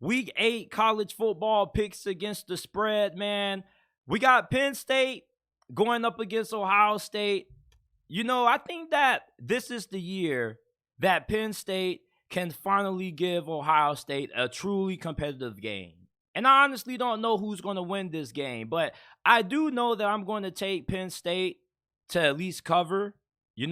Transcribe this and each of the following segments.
Week 8 college football picks against the spread, man. We got Penn State going up against Ohio State. I think that this is the year that Penn State can finally give Ohio State a truly competitive game. And I honestly don't know who's going to win this game, but I do know that I'm going to take Penn State to at least cover.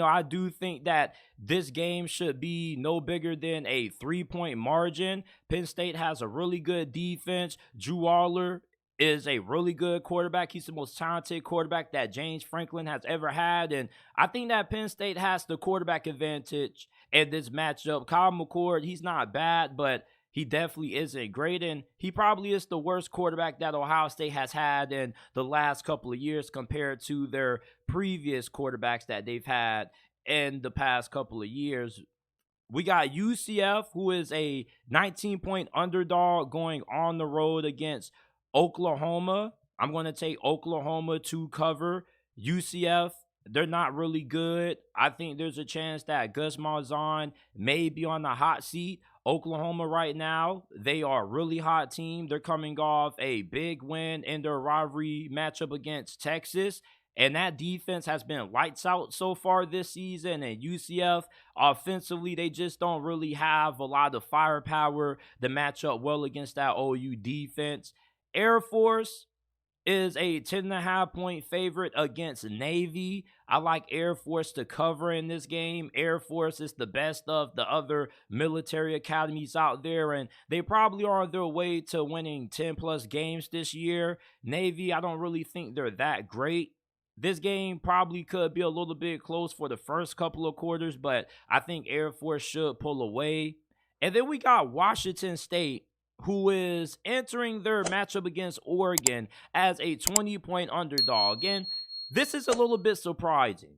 I do think that this game should be no bigger than a 3-point margin. Penn State has a really good defense. Drew Aller is a really good quarterback. He's the most talented quarterback that James Franklin has ever had. And I think that Penn State has the quarterback advantage in this matchup. Kyle McCord, he's not bad, but he definitely isn't great, and he probably is the worst quarterback that Ohio State has had in the last couple of years compared to their previous quarterbacks that they've had in the past couple of years. We got UCF, who is a 19-point underdog going on the road against Oklahoma. I'm going to take Oklahoma to cover. UCF, they're not really good. I think there's a chance that Gus Malzahn may be on the hot seat. Oklahoma right now, they are a really hot team. They're coming off a big win in their rivalry matchup against Texas. And that defense has been lights out so far this season. And UCF, offensively, they just don't really have a lot of firepower to match up well against that OU defense. Air Force is a 10.5-point favorite against Navy. I like Air Force to cover in this game. Air Force is the best of the other military academies out there, and they probably are on their way to winning 10-plus games this year. Navy, I don't really think they're that great. This game probably could be a little bit close for the first couple of quarters, but I think Air Force should pull away. And then we got Washington State, who is entering their matchup against Oregon as a 20-point underdog. And this is a little bit surprising.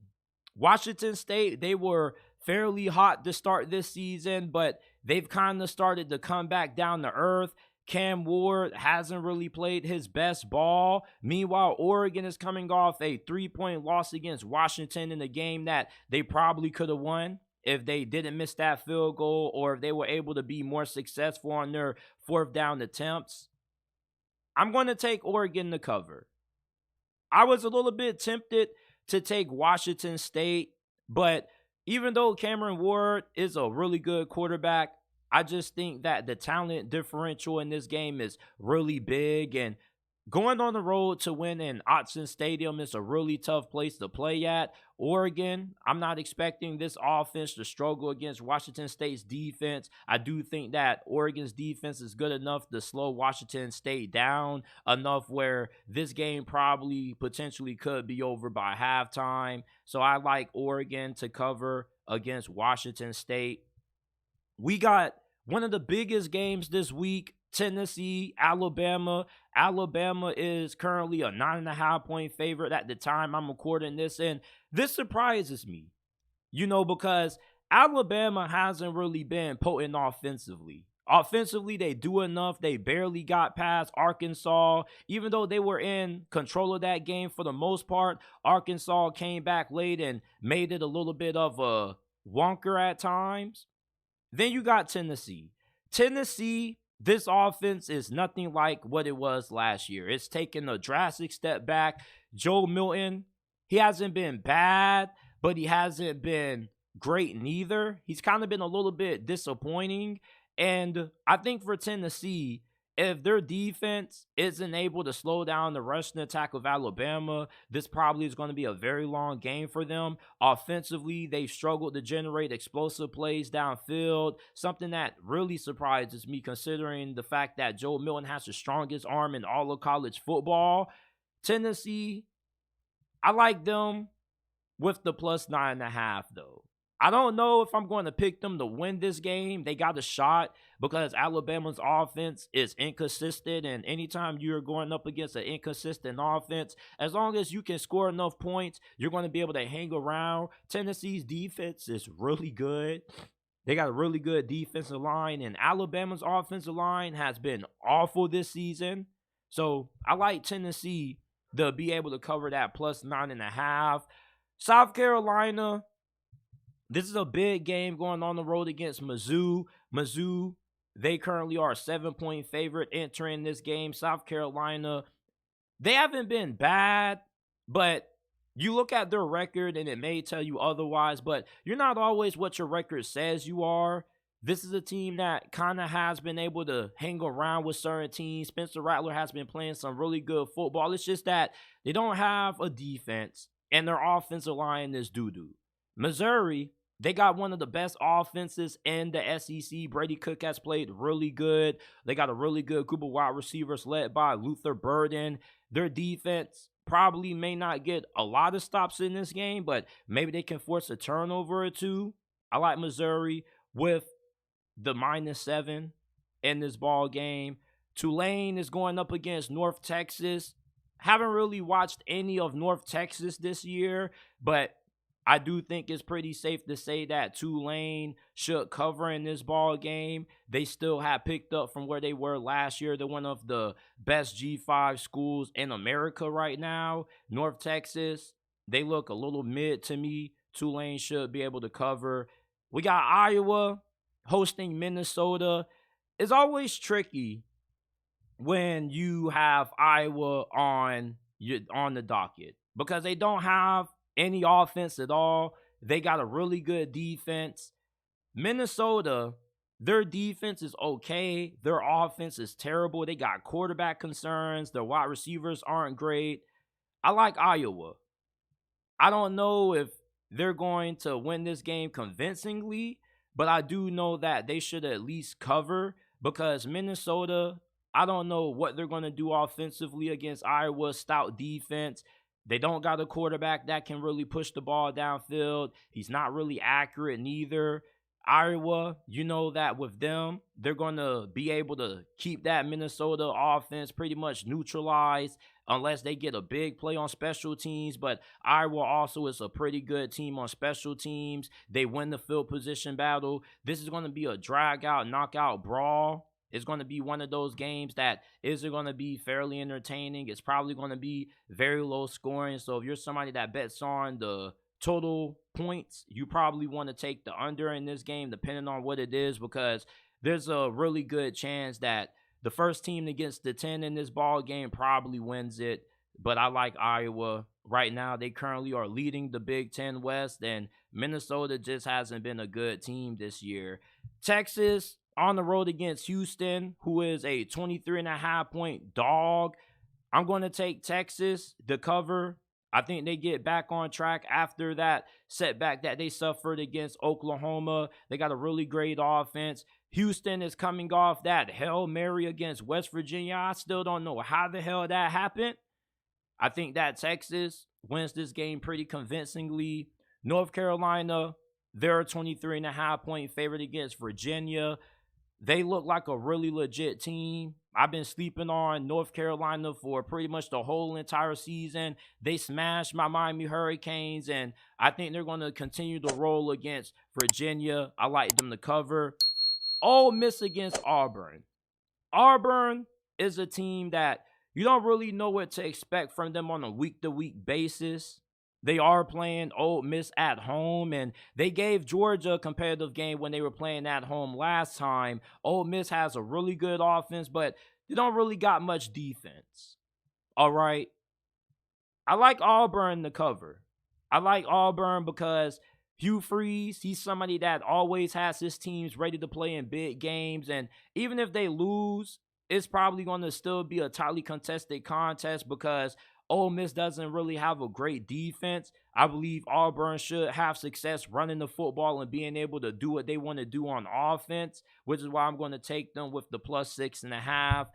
Washington State, they were fairly hot to start this season, but they've kind of started to come back down to earth. Cam Ward hasn't really played his best ball. Meanwhile, Oregon is coming off a 3-point loss against Washington in a game that they probably could have won if they didn't miss that field goal, or if they were able to be more successful on their fourth down attempts. I'm going to take Oregon to cover. I was a little bit tempted to take Washington State, but even though Cameron Ward is a really good quarterback, I just think that the talent differential in this game is really big, and going on the road to win in Autzen Stadium is a really tough place to play at. Oregon, I'm not expecting this offense to struggle against Washington State's defense. I do think that Oregon's defense is good enough to slow Washington State down enough where this game probably potentially could be over by halftime. So I like Oregon to cover against Washington State. We got one of the biggest games this week. Tennessee, Alabama. Alabama is currently a 9.5-point favorite at the time I'm recording this, and this surprises me, because Alabama hasn't really been potent offensively. Offensively, they do enough. They barely got past Arkansas. Even though they were in control of that game for the most part, Arkansas came back late and made it a little bit of a wonker at times. Then you got Tennessee. Tennessee, this offense is nothing like what it was last year. It's taken a drastic step back. Joe Milton, he hasn't been bad, but he hasn't been great neither. He's kind of been a little bit disappointing. And I think for Tennessee, if their defense isn't able to slow down the rushing attack of Alabama, this probably is going to be a very long game for them. Offensively, they've struggled to generate explosive plays downfield, something that really surprises me considering the fact that Joe Milton has the strongest arm in all of college football. Tennessee, I like them with the plus 9.5 though. I don't know if I'm going to pick them to win this game. They got a shot because Alabama's offense is inconsistent, and anytime you're going up against an inconsistent offense, as long as you can score enough points, you're going to be able to hang around. Tennessee's defense is really good. They got a really good defensive line, and Alabama's offensive line has been awful this season. So I like Tennessee to be able to cover that plus 9.5. South Carolina, this is a big game going on the road against Mizzou. Mizzou, They currently are a 7-point favorite entering this game. South Carolina, they haven't been bad, but you look at their record and it may tell you otherwise, but you're not always what your record says you are. This is a team that kind of has been able to hang around with certain teams. Spencer Rattler has been playing some really good football. It's just that they don't have a defense and their offensive line is doo-doo. Missouri, they got one of the best offenses in the SEC. Brady Cook has played really good. They got a really good group of wide receivers led by Luther Burden. Their defense probably may not get a lot of stops in this game, but maybe they can force a turnover or two. I like Missouri with the -7 in this ball game. Tulane is going up against North Texas. Haven't really watched any of North Texas this year, but I do think it's pretty safe to say that Tulane should cover in this ball game. They still have picked up from where they were last year. They're one of the best G5 schools in America right now. North Texas, they look a little mid to me. Tulane should be able to cover. We got Iowa hosting Minnesota. It's always tricky when you have Iowa on the docket because they don't have any offense at all. They got a really good defense. Minnesota, their defense is okay. Their offense is terrible. They got quarterback concerns. Their wide receivers aren't great. I like Iowa. I don't know if they're going to win this game convincingly, but I do know that they should at least cover because Minnesota, I don't know what they're going to do offensively against Iowa's stout defense. They don't got a quarterback that can really push the ball downfield. He's not really accurate neither. Iowa, you know that with them, they're going to be able to keep that Minnesota offense pretty much neutralized unless they get a big play on special teams. But Iowa also is a pretty good team on special teams. They win the field position battle. This is going to be a drag-out, knockout brawl. It's going to be one of those games that is going to be fairly entertaining. It's probably going to be very low scoring. So if you're somebody that bets on the total points, you probably want to take the under in this game, depending on what it is, because there's a really good chance that the first team that gets the 10 in this ball game probably wins it. But I like Iowa. Right now, they currently are leading the Big Ten West, and Minnesota just hasn't been a good team this year. Texas on the road against Houston, who is a 23.5-point dog. I'm going to take Texas to cover. I think they get back on track after that setback that they suffered against Oklahoma. They got a really great offense. Houston is coming off that Hail Mary against West Virginia. I still don't know how the hell that happened. I think that Texas wins this game pretty convincingly. North Carolina, they're a 23.5-point favorite against Virginia. They look like a really legit team. I've been sleeping on North Carolina for pretty much the whole entire season. They smashed my Miami Hurricanes, and I think they're going to continue to roll against Virginia. I like them to cover. Ole Miss against Auburn. Auburn is a team that you don't really know what to expect from them on a week-to-week basis. They are playing Ole Miss at home, and they gave Georgia a competitive game when they were playing at home last time. Ole Miss has a really good offense, but they don't really got much defense. All right. I like Auburn to cover. I like Auburn because Hugh Freeze, he's somebody that always has his teams ready to play in big games, and even if they lose, it's probably going to still be a tightly contested contest because Ole Miss doesn't really have a great defense. I believe Auburn should have success running the football and being able to do what they want to do on offense, which is why I'm going to take them with the +6.5.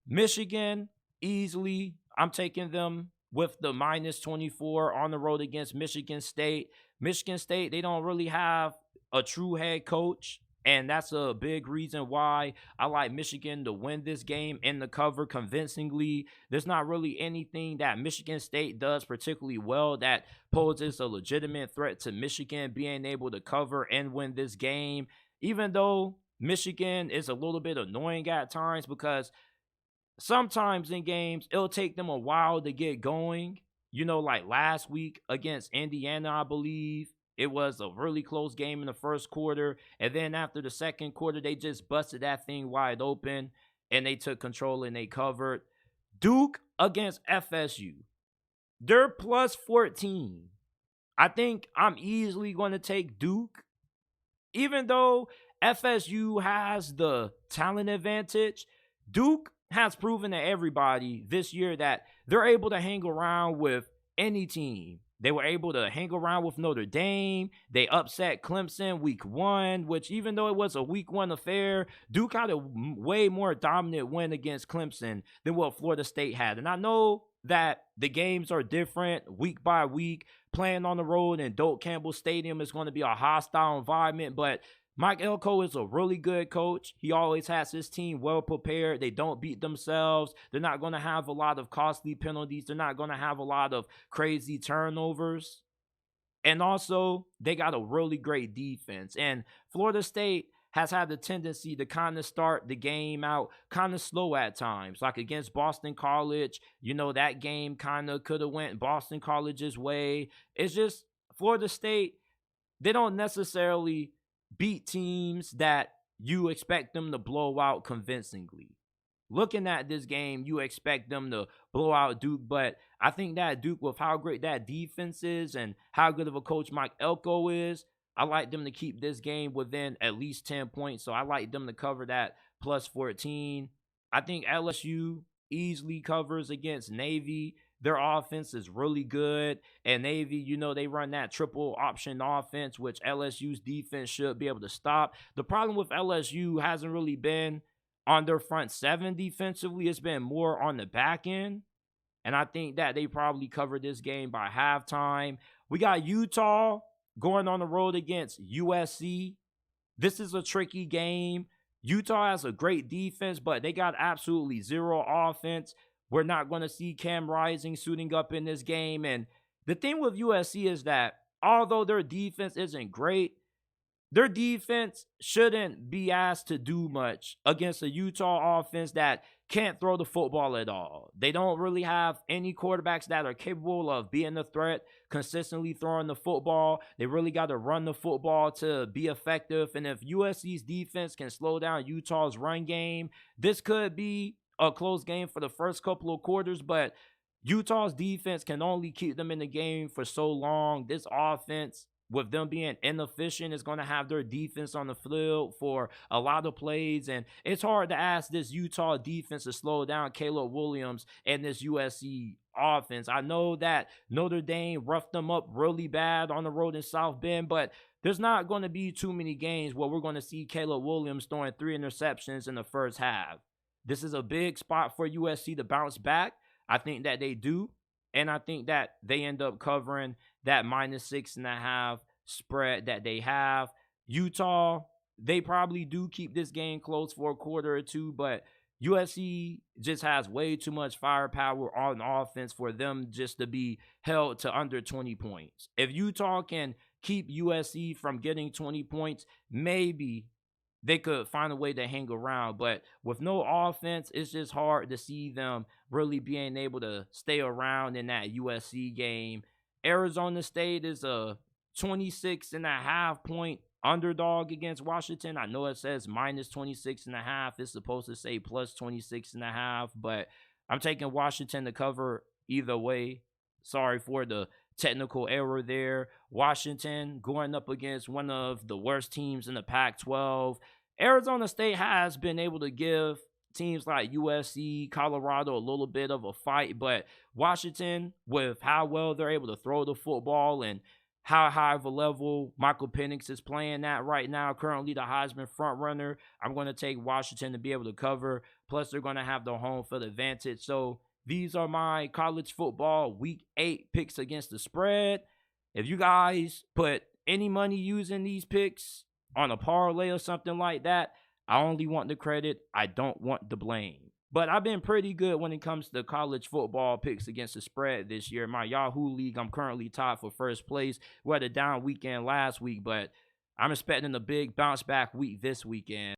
Michigan, easily, I'm taking them with the -24 on the road against Michigan State. Michigan State, they don't really have a true head coach. And that's a big reason why I like Michigan to win this game in the cover convincingly. There's not really anything that Michigan State does particularly well that poses a legitimate threat to Michigan being able to cover and win this game. Even though Michigan is a little bit annoying at times because sometimes in games, it'll take them a while to get going. You know, like last week against Indiana, I believe. It was a really close game in the first quarter. And then after the second quarter, they just busted that thing wide open and they took control and they covered. Duke against FSU. They're plus 14. I think I'm easily going to take Duke. Even though FSU has the talent advantage, Duke has proven to everybody this year that they're able to hang around with any team. They were able to hang around with Notre Dame. They upset Clemson week 1, which even though it was a week 1 affair, Duke had a way more dominant win against Clemson than what Florida State had. And I know that the games are different week by week. Playing on the road in Doak Campbell Stadium is going to be a hostile environment, but Mike Elko is a really good coach. He always has his team well prepared. They don't beat themselves. They're not going to have a lot of costly penalties. They're not going to have a lot of crazy turnovers. And also, they got a really great defense. And Florida State has had the tendency to kind of start the game out kind of slow at times. Like against Boston College, that game kind of could have went Boston College's way. It's just Florida State, they don't necessarily beat teams that you expect them to blow out convincingly. Looking at this game, you expect them to blow out Duke, but I think that Duke, with how great that defense is and how good of a coach Mike Elko is, I like them to keep this game within at least 10 points. So I like them to cover that plus 14. I think LSU easily covers against Navy. Their offense is really good. And Navy, they run that triple option offense, which LSU's defense should be able to stop. The problem with LSU hasn't really been on their front seven defensively. It's been more on the back end. And I think that they probably covered this game by halftime. We got Utah going on the road against USC. This is a tricky game. Utah has a great defense, but they got absolutely zero offense. We're not going to see Cam Rising suiting up in this game. And the thing with USC is that although their defense isn't great, their defense shouldn't be asked to do much against a Utah offense that can't throw the football at all. They don't really have any quarterbacks that are capable of being a threat, consistently throwing the football. They really got to run the football to be effective. And if USC's defense can slow down Utah's run game, this could be a close game for the first couple of quarters, but Utah's defense can only keep them in the game for so long. This offense, with them being inefficient, is going to have their defense on the field for a lot of plays, and it's hard to ask this Utah defense to slow down Caleb Williams and this USC offense. I know that Notre Dame roughed them up really bad on the road in South Bend, but there's not going to be too many games where we're going to see Caleb Williams throwing 3 interceptions in the first half. This is a big spot for USC to bounce back. I think that they do. And I think that they end up covering that -6.5 spread that they have. Utah, they probably do keep this game close for a quarter or two, but USC just has way too much firepower on offense for them just to be held to under 20 points. If Utah can keep USC from getting 20 points, maybe they could find a way to hang around. But with no offense, it's just hard to see them really being able to stay around in that USC game. Arizona State is a 26.5 point underdog against Washington. I know it says -26.5. It's supposed to say plus 26.5, but I'm taking Washington to cover either way. Sorry for the technical error there. Washington going up against one of the worst teams in the Pac-12. Arizona State has been able to give teams like USC, Colorado a little bit of a fight, but Washington, with how well they're able to throw the football and how high of a level Michael Penix is playing at right now, currently the Heisman frontrunner, I'm going to take Washington to be able to cover. Plus, they're going to have the home field advantage. So these are my college football Week 8 picks against the spread. If you guys put any money using these picks on a parlay or something like that, I only want the credit. I don't want the blame. But I've been pretty good when it comes to college football picks against the spread this year. My Yahoo League, I'm currently tied for first place. We had a down weekend last week, but I'm expecting a big bounce back week this weekend.